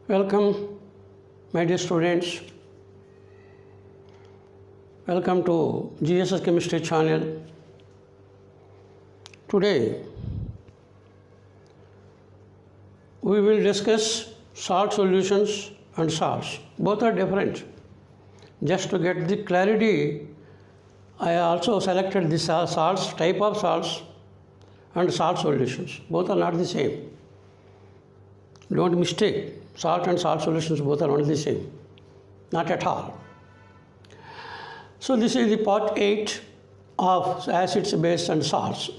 Welcome, my dear students. Welcome to GSS Chemistry channel. Today, we will discuss salt solutions and salts. Both are different. Just to get the clarity, I also selected the salts, type of salts and salt solutions. Both are not the same. Don't mistake. Salt and salt solutions both are not the same. Not at all. So this is the part 8 of acids, bases and salts.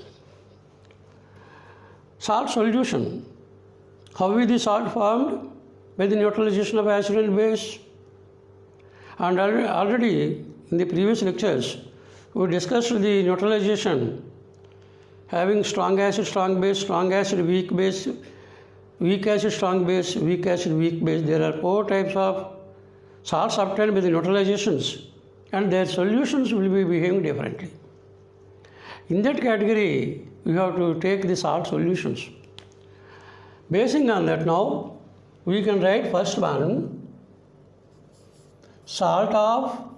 Salt solution. How is the salt formed? By the neutralization of acid and base. And already in the previous lectures, we discussed the neutralization having strong acid, strong acid, weak base, weak acid, strong base, weak acid, weak base. There are 4 types of salts obtained by the neutralizations, and their solutions will be behaving differently. In that category, we have to take the salt solutions. Basing on that, now we can write first one, salt of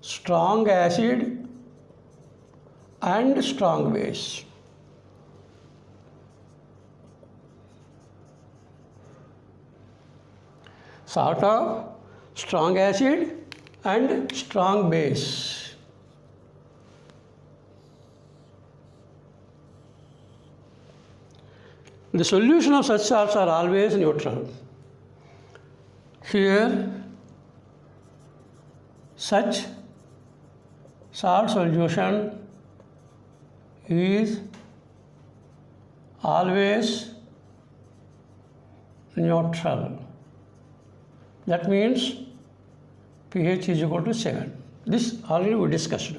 strong acid and strong base. Salt of strong acid and strong base. The solution of such salts are always neutral. Here, such salt solution is always neutral. That means pH is equal to 7. This already we discussed.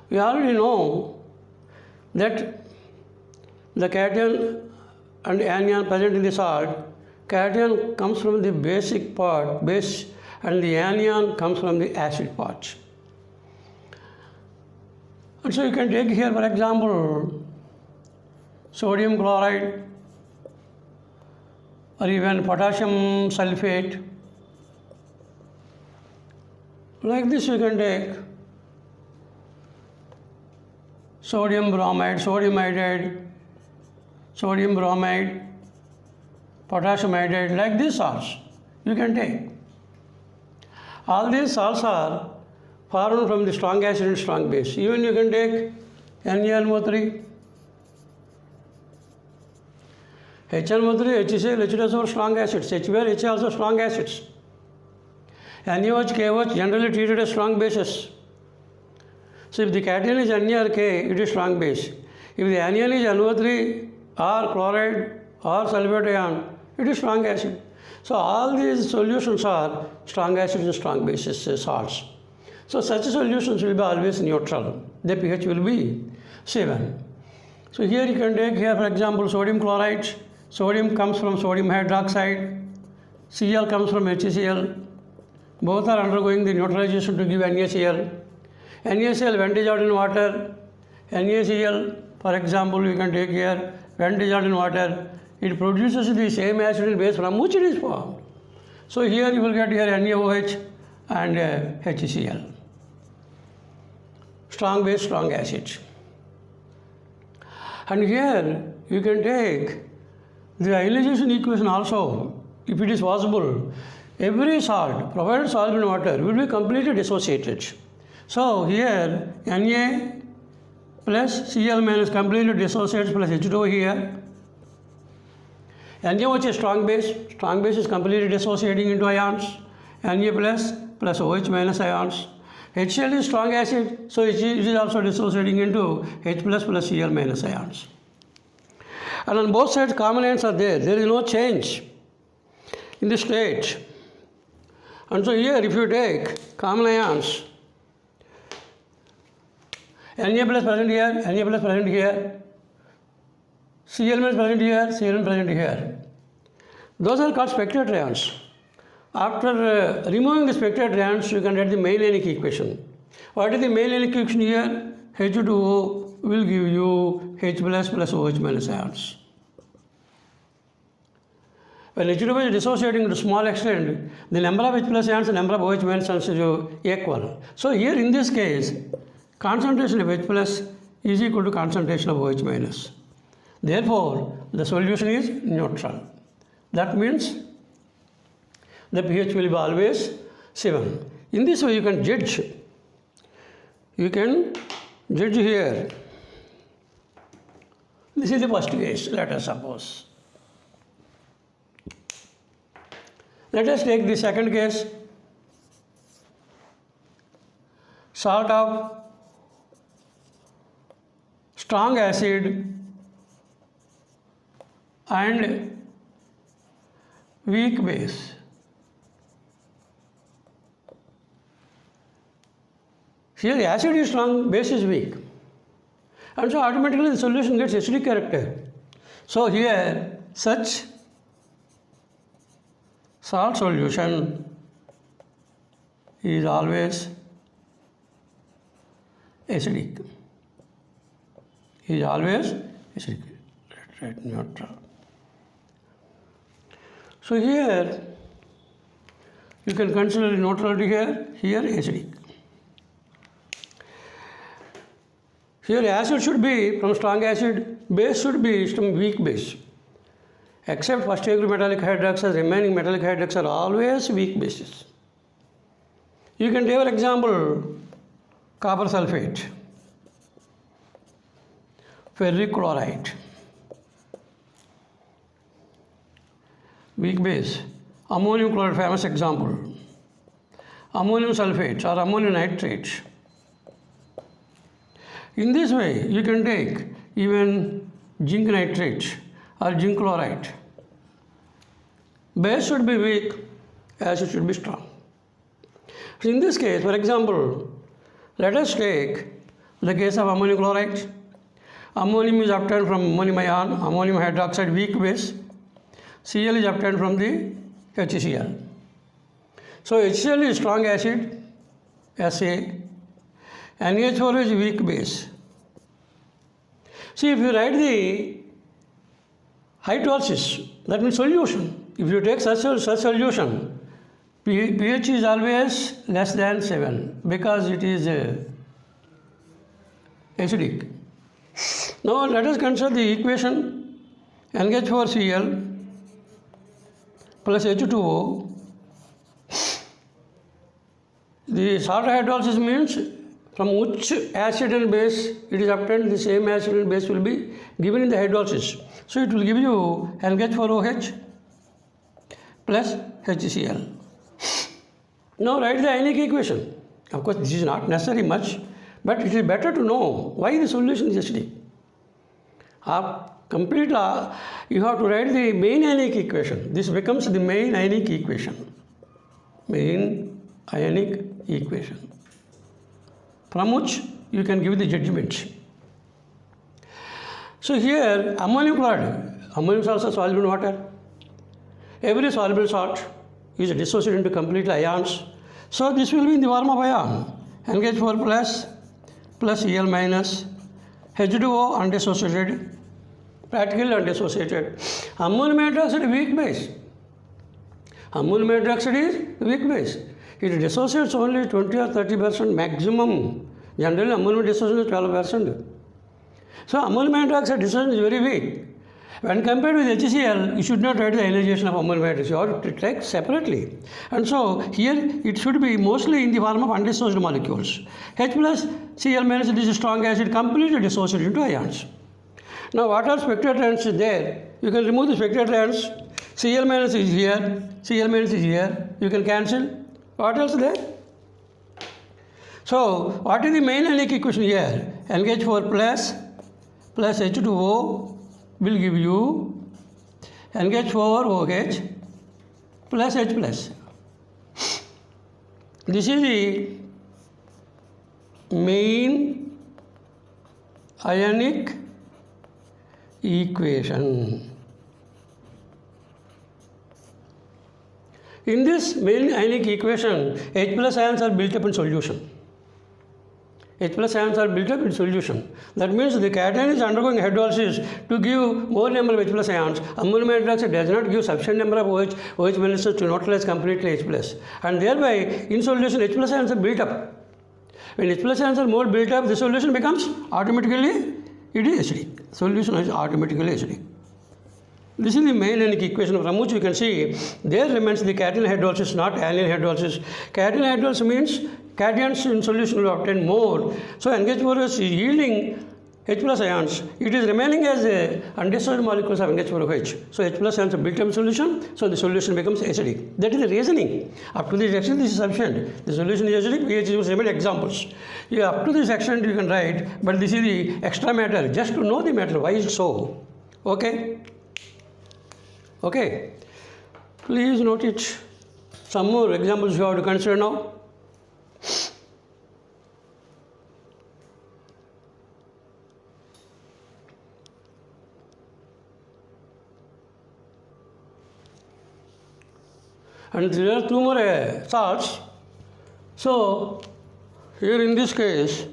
We already know that the cation and anion present in the salt, cation comes from the basic part, base, and the anion comes from the acid part. And so you can take here, for example, sodium chloride or even potassium sulfate. Like this you can take sodium bromide, sodium iodide, sodium bromide, potassium iodide, like these salts you can take. All these salts are formed from the strong acid and strong base. Even you can take NaNO3, HNO3, HCl, H2SO are strong acids, HBr, H also strong acids. NaOH, KOH generally treated as strong bases. So if the cation is Na or K, it is strong base. If the anion is NO3 or chloride or sulfate ion, it is strong acid. So all these solutions are strong acids and strong bases, salts. So such solutions will be always neutral. The pH will be 7. So here you can take here, for example, sodium chloride. Sodium comes from sodium hydroxide. Cl comes from HCl. Both are undergoing the neutralization to give NaCl. NaCl when dissolved in water. NaCl, for example, you can take here, when dissolved in water, it produces the same acid and base from which it is formed. So here you will get here NaOH and HCl. Strong base, strong acid. And here you can take the ionization equation also, if it is possible. Every salt, provided soluble in water, will be completely dissociated. So here Na plus Cl minus completely dissociates plus H2O here. NaOH is strong base is completely dissociating into ions, Na plus OH minus ions. HCl is strong acid, so it is also dissociating into H plus Cl minus ions. And on both sides common ions are there. There is no change in the state. And so here if you take common ions, Na plus present here, Na plus present here, Cl minus present here, Cl present here. Those are called spectator ions. After removing the spectator ions, you can write the main ionic equation. What is the main ionic equation here? H2O will give you H plus OH minus ions. When H2O is dissociating to small extent, the number of H plus ions and number of OH minus ions is equal. So here in this case, concentration of H plus is equal to concentration of OH minus. Therefore, the solution is neutral. That means the pH will be always 7. In this way you can judge. You can judge here. This is the first case, let us suppose. Let us take the second case. Salt of strong acid and weak base. Here the acid is strong, base is weak. And so automatically the solution gets acidic character. So here such salt solution is always acidic. Is always acidic. Right, neutral. So here you can consider neutrality here acidic. Here acid should be from strong acid, base should be from weak base. Except first degree metallic hydroxides, remaining metallic hydroxides are always weak bases. You can take for example copper sulfate, ferric chloride, weak base, ammonium chloride, famous example, ammonium sulfate or ammonium nitrate. In this way, you can take even zinc nitrate or zinc chloride. Base should be weak, acid should be strong. So in this case, for example, let us take the case of ammonium chloride. Ammonium is obtained from ammonium ion, ammonium hydroxide weak base. Cl is obtained from the HCl. So HCl is strong acid, SA. NH4 is weak base. See, if you write the hydrolysis, that means solution. If you take such solution, pH is always less than 7 because it is acidic. Now let us consider the equation NH4Cl plus H2O. The salt hydrolysis means from which acid and base it is obtained, the same acid and base will be given in the hydrolysis. So it will give you NH4OH plus HCl. Now write the ionic equation. Of course, this is not necessary much, but it is better to know why the solution is acidic. You have to write the main ionic equation. This becomes the main ionic equation. Main ionic equation, from which you can give the judgment. So here ammonium chloride, ammonium is also soluble in water. Every soluble salt is dissociated into completely ions. So this will be in the form of ion. NH4 plus Cl minus, H2O undissociated, practically undissociated. Ammonium hydroxide weak base. Ammonium hydroxide is weak base. It dissociates only 20 or 30% maximum. Generally, ammonium dissociation is 12%. So, ammonium hydroxide dissociation is very weak. When compared with HCl, you should not write the ionization of ammonium hydroxide. You have to take separately. And so, here it should be mostly in the form of undissociated molecules. H plus Cl minus, it is a strong acid, completely dissociated into ions. Now, what are spectrators there? You can remove the spectrators. Cl minus is here, Cl minus is here. You can cancel. What else there? So, what is the main ionic equation here? NH4 plus H2O will give you NH4OH plus H plus. This is the main ionic equation. In this main ionic equation, H plus ions are built up in solution. H plus ions are built up in solution. That means the cation is undergoing hydrolysis to give more number of H plus ions. Ammonium hydroxide does not give sufficient number of OH minus to neutralize completely H plus. And thereby, in solution, H plus ions are built up. When H plus ions are more built up, the solution becomes automatically, it is acidic. Solution is automatically acidic. This is the main anionic equation from which you can see there remains the cation hydrolysis, not anion hydrolysis. Cation hydrolysis means cations in solution will obtain more. So NH4 is yielding H plus ions. It is remaining as undestroyed molecules of NH4OH. So H plus ions are built up in solution, so the solution becomes acidic. That is the reasoning. Up to this extent, this is sufficient. The solution is acidic, pH is remain examples. Yeah, up to this extent you can write, but this is the extra matter, just to know the matter, why is it so? Okay? Okay, please note it. Some more examples you have to consider now. And there are two more salts. So, here in this case,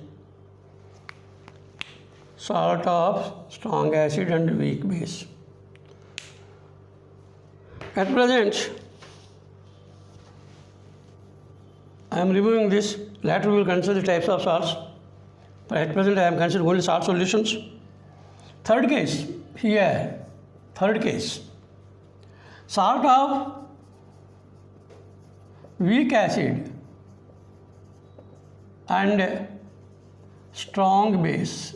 salt of strong acid and weak base. At present, I am removing this. Later we will consider the types of salts. But at present I am considering only salt solutions. Third case, here, third case. Salt of weak acid and strong base.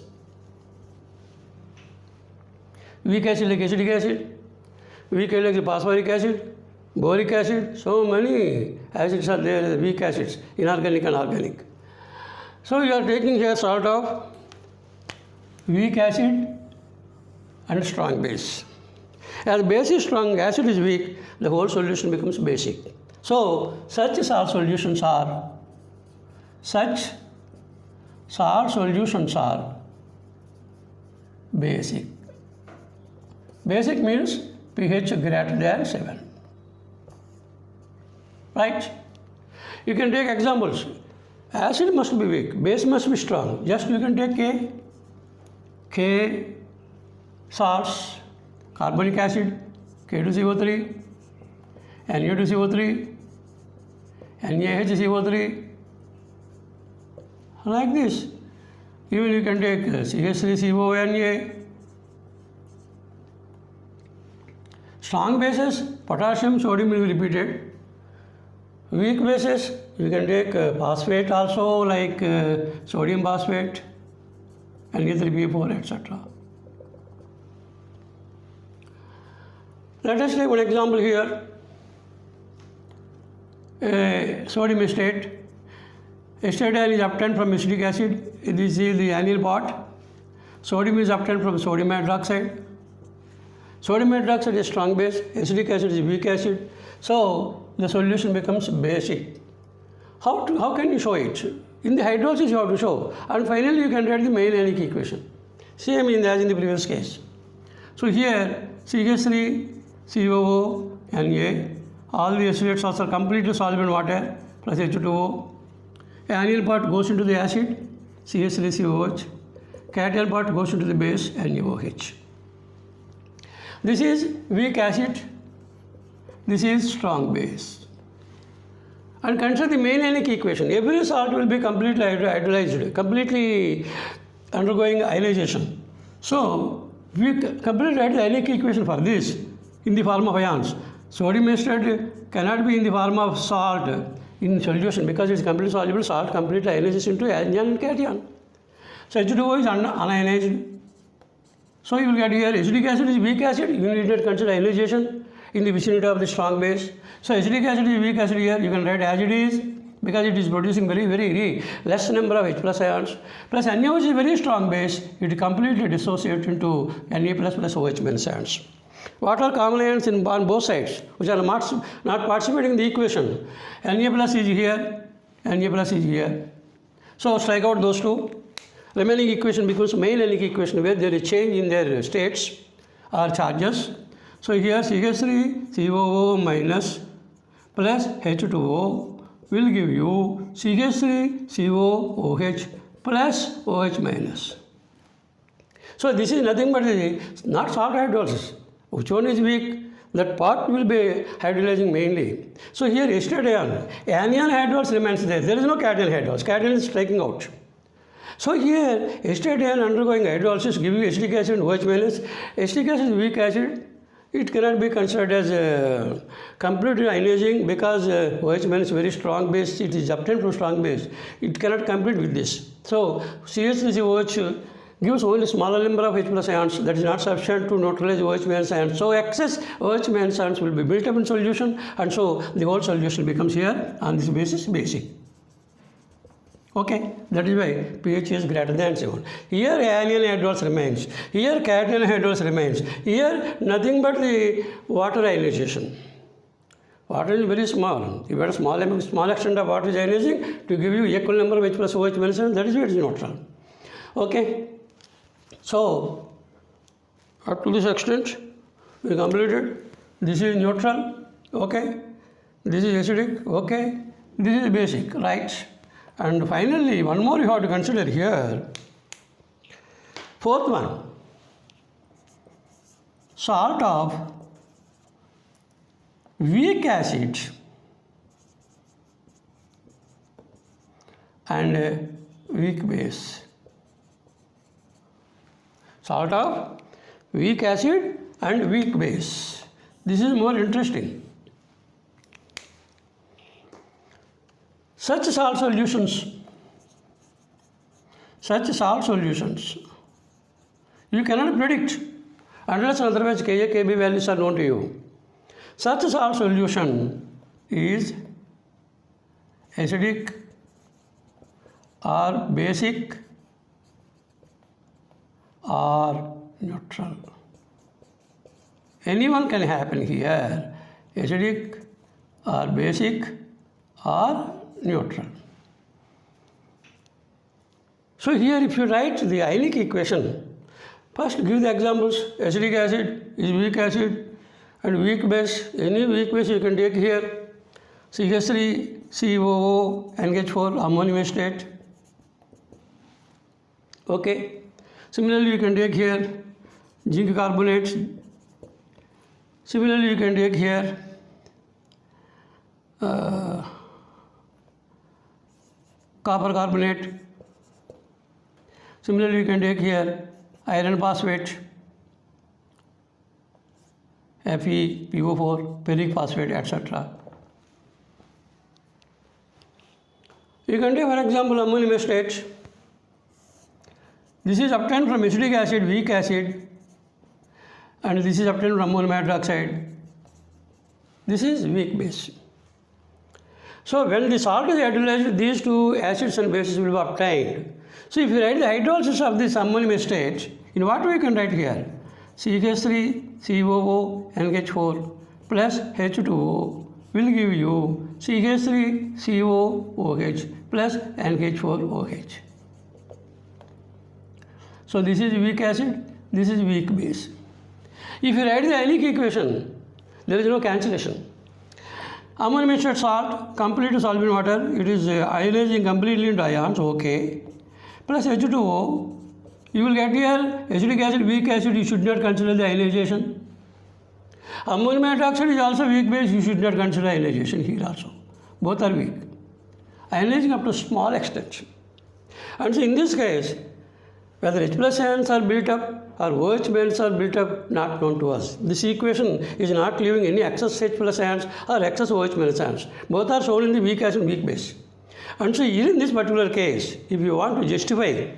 Weak acid like acetic acid. Weak acid like phosphoric acid, boric acid, so many acids are there, weak acids, inorganic and organic. So you are taking here salt of weak acid and strong base. As base is strong, acid is weak, the whole solution becomes basic. So such salt solutions are basic. Basic means pH greater than 7. Right? You can take examples. Acid must be weak, base must be strong. Just you can take K salts, carbonic acid, K2CO3, Na2CO3, NaHCO3, like this. Even you can take CH3CONa. Strong bases, potassium, sodium will be repeated. Weak bases, you can take phosphate also, like sodium phosphate, Na3PO4, etc. Let us take one example here. Sodium acetate. Acetate is obtained from acetic acid. This is the anion part. Sodium is obtained from sodium hydroxide. Sodium hydroxide is strong base, acetic acid is weak acid. So the solution becomes basic. How can you show it? In the hydrolysis you have to show. And finally you can write the main anionic equation. Same as in the previous case. So here CH3, COO, Na, all the acetate salts are completely soluble in water plus H2O. Anion part goes into the acid, CH3COOH. Cation part goes into the base, NaOH. This is weak acid, this is strong base. And consider the main anionic equation. Every salt will be completely hydrolyzed, completely undergoing ionization. So, we completely write the anionic equation for this in the form of ions. Sodium acetate cannot be in the form of salt in solution because it is completely soluble. Salt completely ionizes into anion and cation. So H2O is unionized. So you will get here acetic acid is weak acid. You need not consider ionization in the vicinity of the strong base. So acetic acid is weak acid here. You can write as it is because it is producing very less number of H plus ions. Plus NaOH is very strong base. It completely dissociates into Na plus OH minus ions. What are common ions on both sides, which are not participating in the equation? Na plus is here, Na plus is here. So strike out those two. Remaining equation becomes main anionic equation where there is change in their states or charges. So here CH3 COO minus plus H2O will give you CH3 COOH plus OH minus. So this is nothing but not salt hydrolysis. Which one is weak? That part will be hydrolyzing mainly. So here acetate anion hydrolysis remains there. There is no cation hydrolysis. Cation is striking out. So here acetate undergoing hydrolysis giving acetic acid and OH minus. Acetic acid is weak acid. It cannot be considered as complete ionizing because OH minus is very strong base. It is obtained from strong base. It cannot compete with this. So CH3COH gives only smaller number of H plus ions that is not sufficient to neutralize OH minus ions. So excess OH minus ions will be built up in solution, and so the whole solution becomes here on this basis basic. Okay, that is why pH is greater than 7. Here anion hydrolysis remains. Here cation hydrolysis remains. Here nothing but the water ionization. Water is very small. You have a small extent of water is ionizing to give you equal number of H plus OH minus, that is why it is neutral. Okay. So, up to this extent, we completed. This is neutral, okay. This is acidic, okay. This is basic, right. And finally, one more you have to consider here. Fourth one, salt of weak acid and weak base. Salt of weak acid and weak base. This is more interesting. Such salt solutions, you cannot predict unless otherwise Ka, Kb values are known to you. Such salt solution is acidic or basic or neutral. Anyone can happen here, acidic or basic or neutral. So here if you write the ionic equation, first give the examples. Acidic acid is weak acid and weak base. Any weak base you can take here. CH3, COO, NH4, ammonium acetate. Okay. Similarly, you can take here zinc carbonate. Similarly, you can take here copper carbonate. Similarly, you can take here iron phosphate, Fe, PO4, ferric phosphate, etc. You can take, for example, ammonium acetate. This is obtained from acidic acid, weak acid, and this is obtained from ammonium hydroxide. This is weak base. So when the salt is hydrolyzed, these two acids and bases will be obtained. So if you write the hydrolysis of this ammonium acetate, in what way you can write here? CH3, COO, NH4 plus H2O will give you CH3, COOH plus NH4OH. So this is weak acid, this is weak base. If you write the ionic equation, there is no cancellation. Ammonium acetate salt, completely soluble in water, it is ionizing completely into ions, okay. Plus H2O, you will get here acidic acid, weak acid, you should not consider the ionization. Ammonium hydroxide is also weak base, you should not consider ionization here also. Both are weak. Ionizing up to small extent. And so in this case, whether H plus ions are built up or OH minus are built up, not known to us. This equation is not leaving any excess H plus ions or excess OH minus ions. Both are shown in the weak acid and weak base. And so here in this particular case, if you want to justify,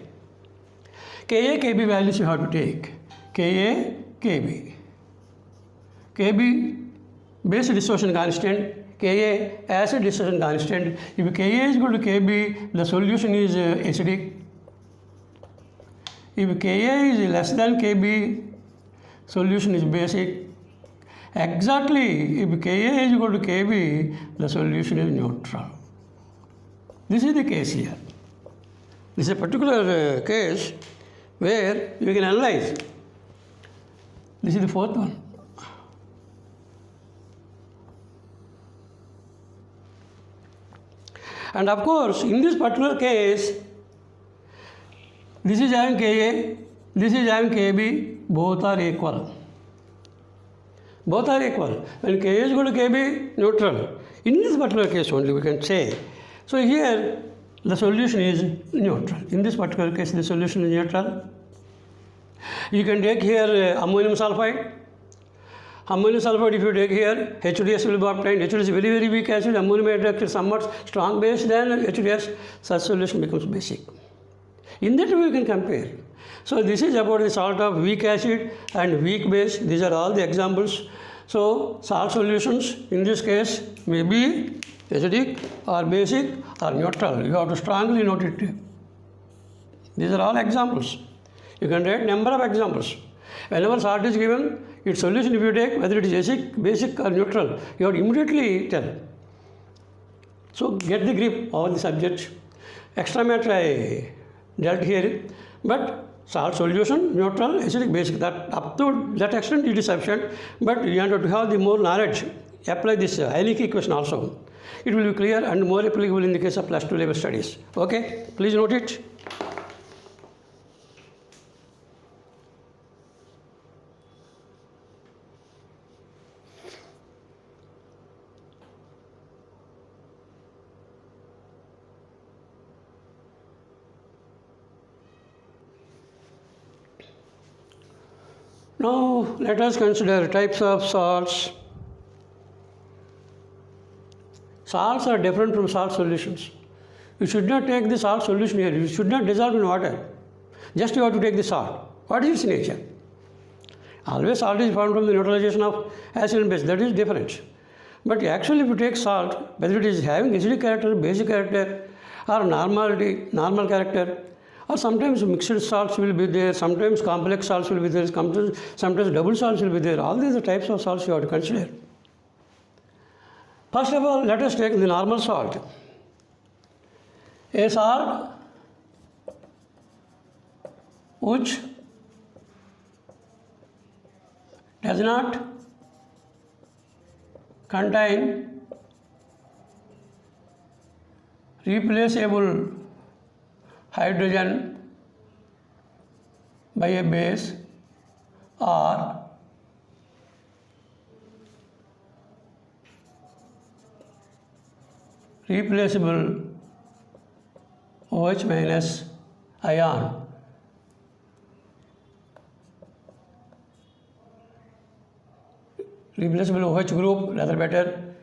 Ka, Kb values you have to take. Ka, Kb. Kb base dissociation constant, Ka acid dissociation constant. If Ka is equal to Kb, the solution is acidic. If Ka is less than Kb, solution is basic. Exactly, if Ka is equal to Kb, the solution is neutral. This is the case here. This is a particular case where you can analyze. This is the fourth one. And of course, in this particular case, This is having Ka, this is having Kb, both are equal. Both are equal. When Ka is equal to Kb, neutral. In this particular case only we can say. So here the solution is neutral. In this particular case the solution is neutral. You can take here ammonium sulfide. Ammonium sulfide, if you take here, HDS will be obtained. HDS is very, very weak acid. Ammonium hydroxide is somewhat strong base, then HDS, such solution becomes basic. In that way we can compare. So this is about the salt of weak acid and weak base. These are all the examples. So salt solutions in this case may be acidic or basic or neutral. You have to strongly note it. These are all examples. You can write number of examples. Whenever salt is given, its solution if you take, whether it is acidic, basic or neutral, you have to immediately tell. So get the grip of the subject. Extra matter I dealt here, but salt solution, neutral, acidic, basic, that up to that extent it is sufficient, but you have to have the more knowledge. Apply this Haley equation also. It will be clear and more applicable in the case of +2 level studies. Okay, please note it. Now let us consider types of salts. Salts are different from salt solutions. You should not take the salt solution here. You should not dissolve in water. Just you have to take the salt. What is its nature? Always salt is formed from the neutralization of acid and base. That is different. But actually if you take salt, whether it is having acidic character, basic character, or normal character, or sometimes mixed salts will be there, sometimes complex salts will be there, sometimes double salts will be there. All these are types of salts you have to consider. First of all, let us take the normal salt. A salt which does not contain replaceable hydrogen by a base or replaceable OH minus ion. Replaceable OH group, rather better,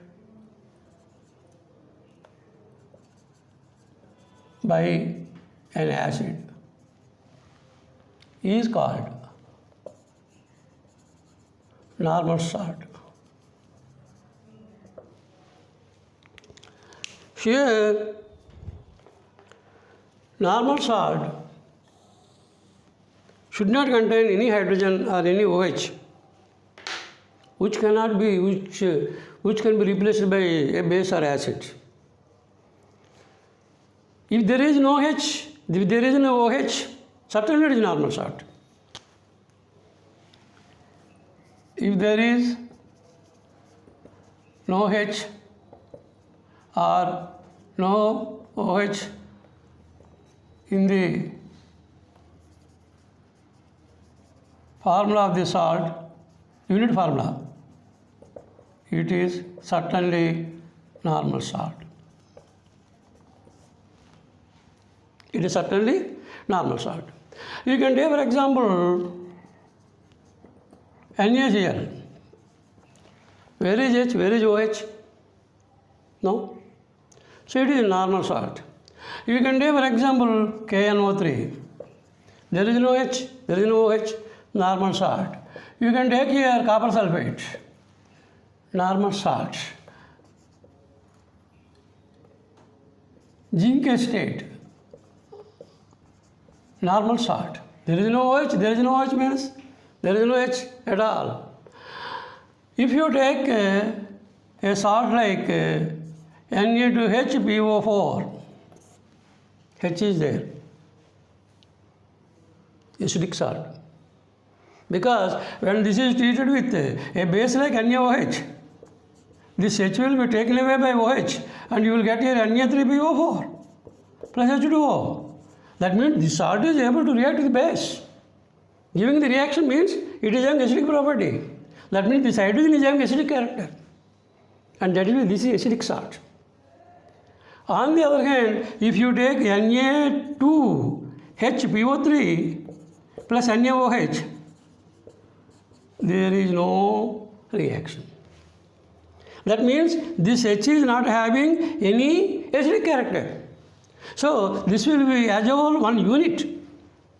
by an acid is called normal salt. Here, normal salt should not contain any hydrogen or any OH, which can be replaced by a base or acid. If there is no H, if there is no OH, certainly it is normal salt. If there is no H or no OH in the formula of the salt, unit formula, it is certainly normal salt. It is certainly normal salt. You can take, for example, NaCl. Where is H? Where is OH? No. So it is normal salt. You can take, for example, KNO3. There is no H, there is no OH, normal salt. You can take here copper sulfate, normal salt. Zinc acetate, normal salt. There is no OH, there is no OH means there is no H at all. If you take a salt like Na2HPO4, H is there, acidic salt. Because when this is treated with a base like NaOH, this H will be taken away by OH and you will get here Na3PO4 plus H2O. That means the salt is able to react with the base. Giving the reaction means it is having acidic property. That means this hydrogen is having acidic character. And that is, this is acidic salt. On the other hand, if you take Na2HPO3 plus NaOH, there is no reaction. That means this H is not having any acidic character. So this will be as a whole one unit.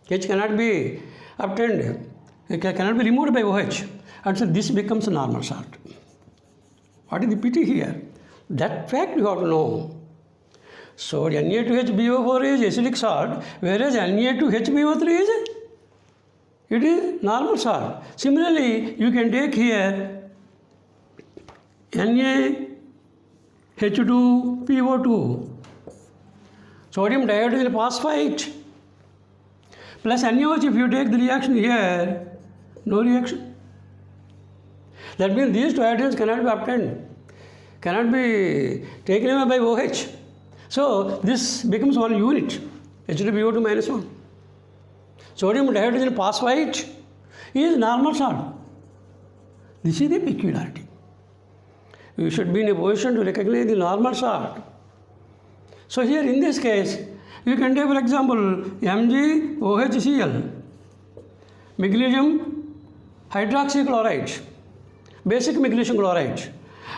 H cannot be obtained, it cannot be removed by OH. And so this becomes a normal salt. What is the pity here? That fact you have to know. So Na2HBO4 is acidic salt, whereas Na2HBO3 is normal salt. Similarly, you can take here NaH2PO2, sodium dihydrogen phosphate, plus NaOH. If you take the reaction here, no reaction. That means these two hydrogens cannot be obtained, cannot be taken away by OH. So this becomes one unit, H2PO2 minus 1. Sodium dihydrogen phosphate is normal salt. This is the peculiarity. You should be in a position to recognize the normal salt. So here in this case, you can take for example MgOHCl, magnesium hydroxychloride, basic magnesium chloride.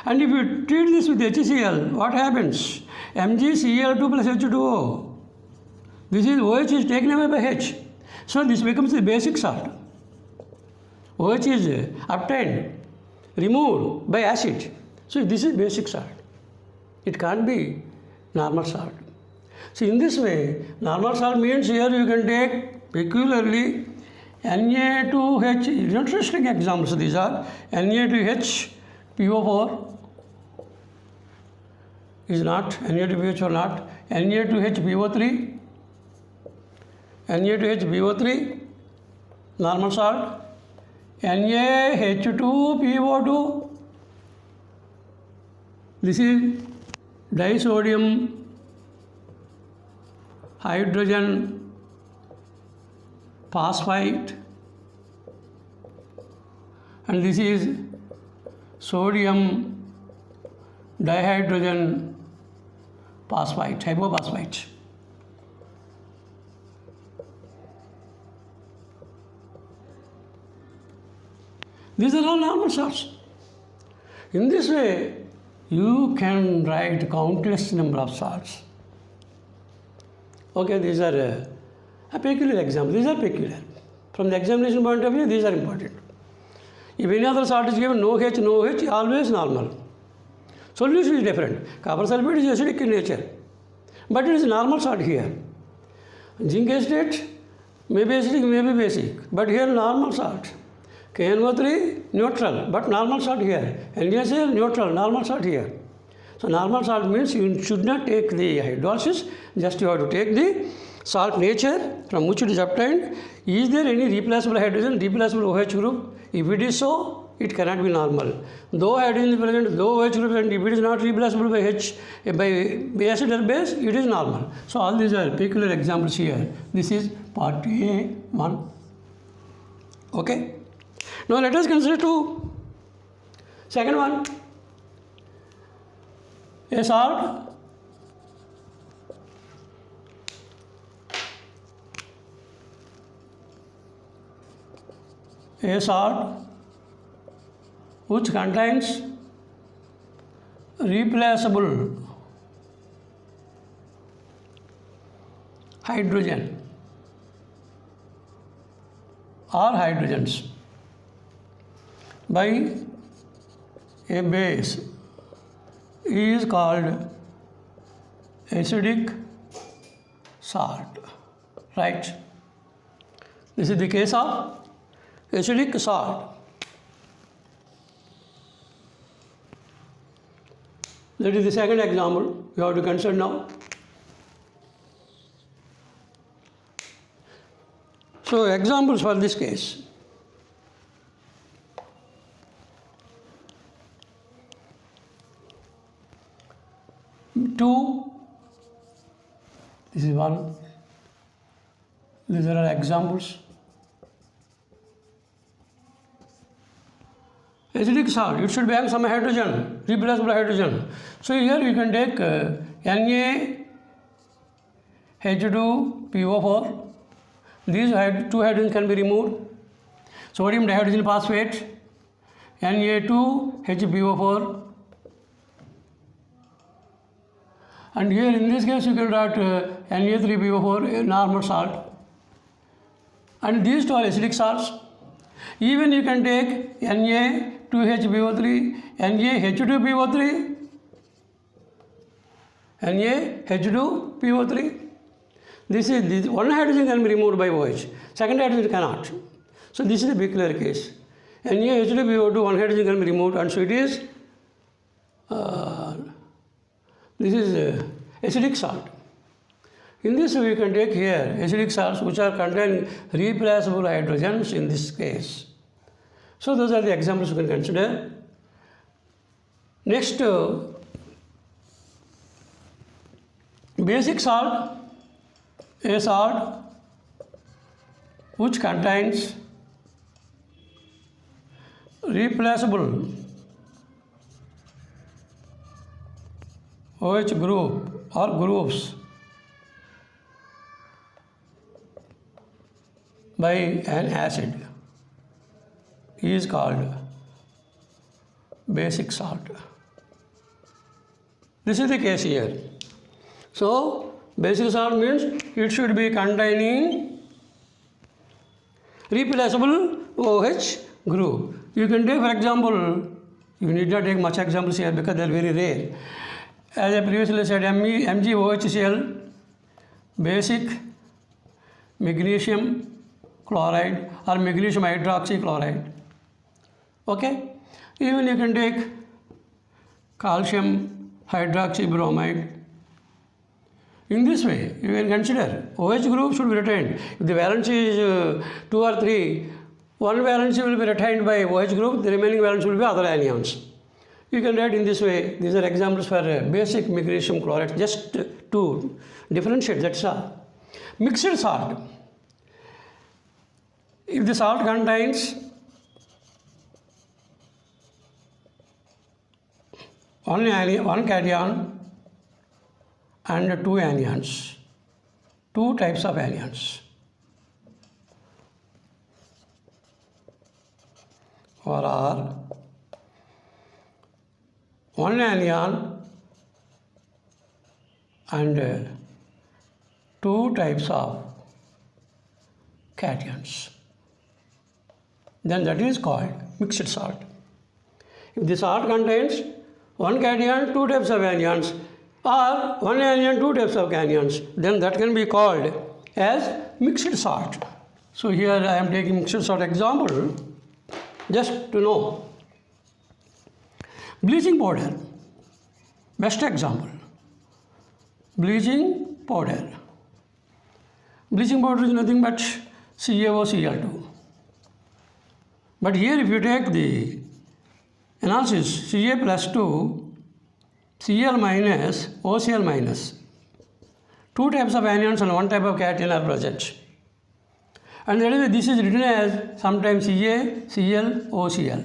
And if you treat this with HCl, what happens? MgCl2 plus H2O. This is OH is taken away by H. So this becomes the basic salt. OH is obtained, removed by acid. So this is basic salt. It can't be normal salt. So in this way, normal salt means here you can take peculiarly Na2H, interesting examples these are. Na2HPO4 is not, Na2PO4 not, Na2HPO3, Na2HPO3, normal salt, NaH2PO2, this is disodium hydrogen phosphate, and this is sodium dihydrogen phosphate, hypophosphate. These are all normal salts. In this way, you can write countless number of salts. Okay, these are a peculiar example. These are peculiar. From the examination point of view, these are important. If any other salt is given, no H, always normal. Solution is different. Copper sulfate is acidic in nature, but it is normal salt here. Zinc acetate may be acidic, may be basic, but here normal salt. KNO3 neutral, but normal salt here. NaCl neutral, normal salt here. So normal salt means you should not take the hydrolysis, just you have to take the salt nature from which it is obtained. Is there any replaceable hydrogen, replaceable OH group? If it is so, it cannot be normal. Though hydrogen is present, though OH group is present, if it is not replaceable by H, by acid or base, it is normal. So all these are peculiar examples here. This is part A1. Okay. Now let us consider two. Second one, a salt which contains replaceable hydrogen or hydrogens by a base is called acidic salt, right? This is the case of acidic salt. That is the second example you have to consider now. So examples for this case. Two, this is one, These are examples. Acidic salt, it should be having some hydrogen, replaceable hydrogen. So here you can take NaH2PO4. These two hydrogens can be removed. Sodium dihydrogen phosphate, Na2HPO4. And here in this case you can write Na3PO4, normal salt. And these two are acidic salts. Even you can take Na2HPO3, NaH2PO3, NaH2PO3. This one hydrogen can be removed by OH, second hydrogen cannot. So this is the big clear case. NaH2PO2, one hydrogen can be removed, and so it is. This is acidic salt. In this we can take here acidic salts which are containing replaceable hydrogens in this case. So those are the examples you can consider. Next, basic salt, a salt which contains replaceable OH group or groups by an acid is called basic salt. This is the case here. So basic salt means it should be containing replaceable OH group. You can take, for example, you need not take much examples here because they are very rare. As I previously said, MgOHCl, basic magnesium chloride or magnesium hydroxychloride. Okay? Even you can take calcium hydroxybromide. In this way, you can consider OH group should be retained. If the valence is 2 or 3, one valence will be retained by OH group, the remaining valence will be other anions. You can write in this way. These are examples for basic magnesium chloride, just to differentiate, that's all. Mixed salt. If the salt contains one cation and two anions, two types of anions, or are one anion and two types of cations, then that is called mixed salt. If the salt contains one cation, two types of anions, or one anion, two types of cations, then that can be called as mixed salt. So here I am taking mixed salt example just to know. Bleaching powder, best example. Bleaching powder. Bleaching powder is nothing but CaOCl2. But here if you take the analysis, Ca plus 2, Cl minus, OCl minus, two types of anions and one type of cation are present. And anyway, this is written as sometimes Ca, Cl, OCl.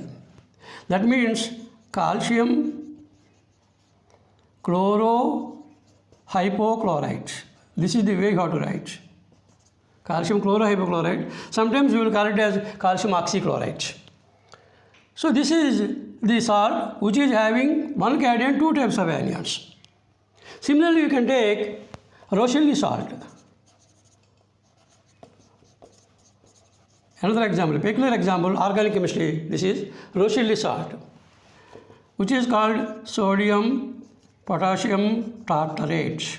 That means calcium chlorohypochlorite. This is the way you have to write. Calcium chlorohypochlorite. Sometimes you will call it as calcium oxychlorite. So this is the salt which is having one cation, two types of anions. Similarly, you can take Rochelle salt. Another example, peculiar example, organic chemistry. This is Rochelle salt, which is called sodium potassium tartarate.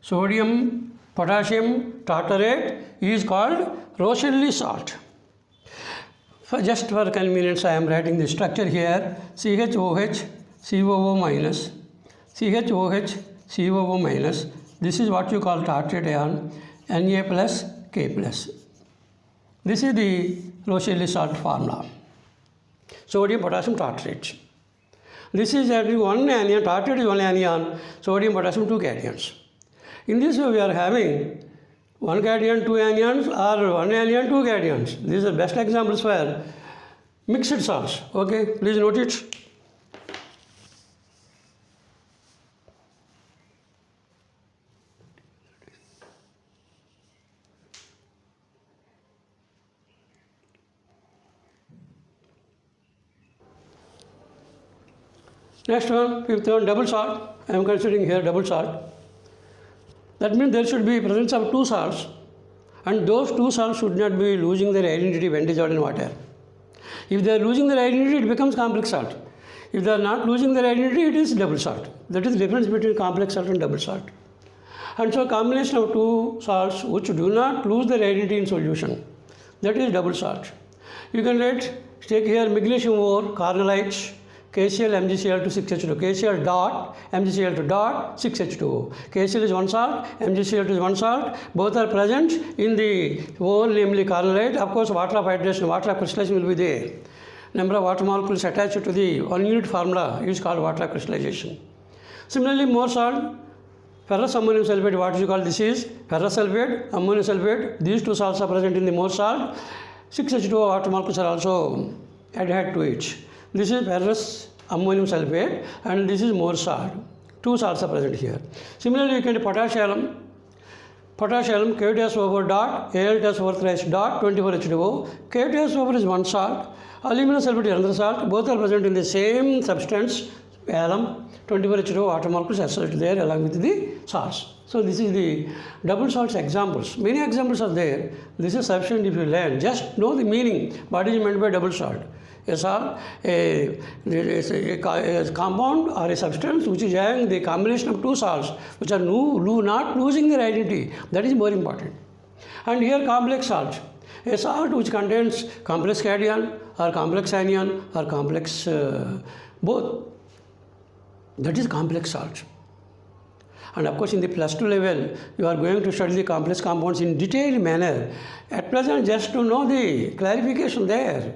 Sodium potassium tartarate is called Rochelle salt. Just for convenience, I am writing the structure here: CHOH, COO minus, CHOH, COO minus. This is what you call tartrate ion, Na plus, K plus. This is the Rochelle salt formula. Sodium potassium tartrate. This is having one anion, tartrate is one anion, sodium potassium two cations. In this way, we are having one cation, two anions, or one anion, two cations. These are best examples for mixed salts. Okay, please note it. Next one, fifth one, double salt. I am considering here double salt. That means there should be presence of two salts, and those two salts should not be losing their identity when dissolved in water. If they are losing their identity, it becomes complex salt. If they are not losing their identity, it is double salt. That is the difference between complex salt and double salt. And so combination of two salts which do not lose their identity in solution, that is double salt. You can take here magnesium ore, carnallite, KCl MgCl to 6H2O, KCl dot, MgCl2 dot, 6H2O. KCl is one salt, MgCl2 is one salt. Both are present in the ore, namely carnallite. Of course, water of hydration, water of crystallization will be there. Number of water molecules attached to the 1 unit formula is called water of crystallization. Similarly, more salt, ferrous ammonium sulfate, what is called this is ferrous sulfate, ammonium sulfate. These two salts are present in the more salt. 6H2O water molecules are also adhered to it. This is ferrous ammonium sulfate and this is more salt. Two salts are present here. Similarly, you can do potassium, KTSO4 dot, Al-TSO4 thrice dot, 24H2O. KTSO4 is one salt, aluminum sulfate is another salt. Both are present in the same substance, alum, 24H2O water molecules associated there along with the salts. So this is the double salts examples. Many examples are there. This is sufficient if you learn. Just know the meaning. What is meant by double salt? A salt, a compound or a substance which is having the combination of two salts which are not losing their identity. That is more important. And here complex salt. A salt which contains complex cation or complex anion or complex both. That is complex salt. And of course, in the +2 level, you are going to study the complex compounds in detailed manner. At present, just to know the clarification there.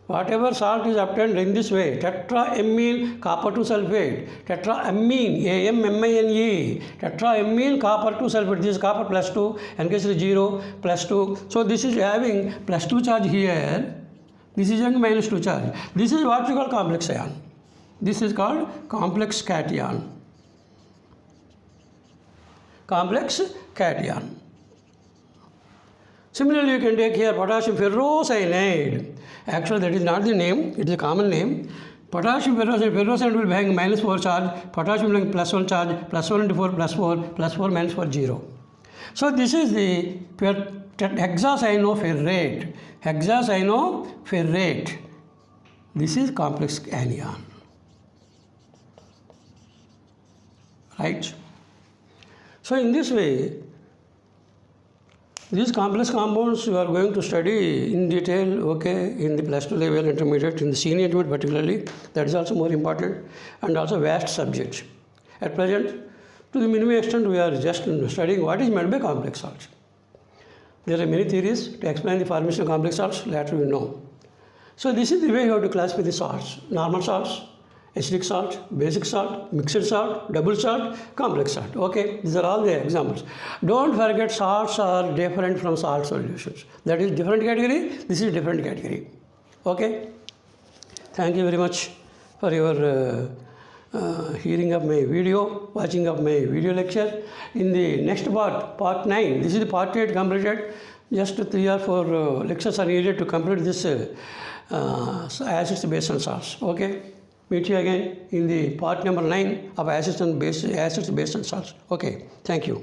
Whatever salt is obtained in this way, tetraamine copper 2 sulfate, tetraamine, AMMINE, tetraamine copper 2 sulfate, this is copper +2, NCS is 0, +2. So this is having +2 charge here, this is having -2 charge. This is what we call complex ion. This is called complex cation. Complex cation. Similarly, you can take here potassium ferrocyanide. Actually, that is not the name, it is a common name. Potassium ferrocyanide will be having -4 charge, potassium will be having +1 charge, +1 into 4, +4, +4, -4, 0. So this is the hexacyanoferrate. Hexacyanoferrate. This is complex anion. Right? So in this way, these complex compounds you are going to study in detail, okay, in the +2 level, intermediate, in the senior intermediate particularly. That is also more important and also vast subject. At present, to the minimum extent, we are just studying what is meant by complex salts. There are many theories to explain the formation of complex salts, later we know. So this is the way you have to classify the salts. Normal salts, acidic salt, basic salt, mixed salt, double salt, complex salt. Okay, these are all the examples. Don't forget salts are different from salt solutions. That is different category, this is different category. Okay, thank you very much for your hearing of my video, watching of my video lecture. In the next part 9, this is the part 8 completed. Just 3 or 4 lectures are needed to complete this acids, base and salts. Okay. Meet you again in the part number 9 of acids, base and salts. Okay, thank you.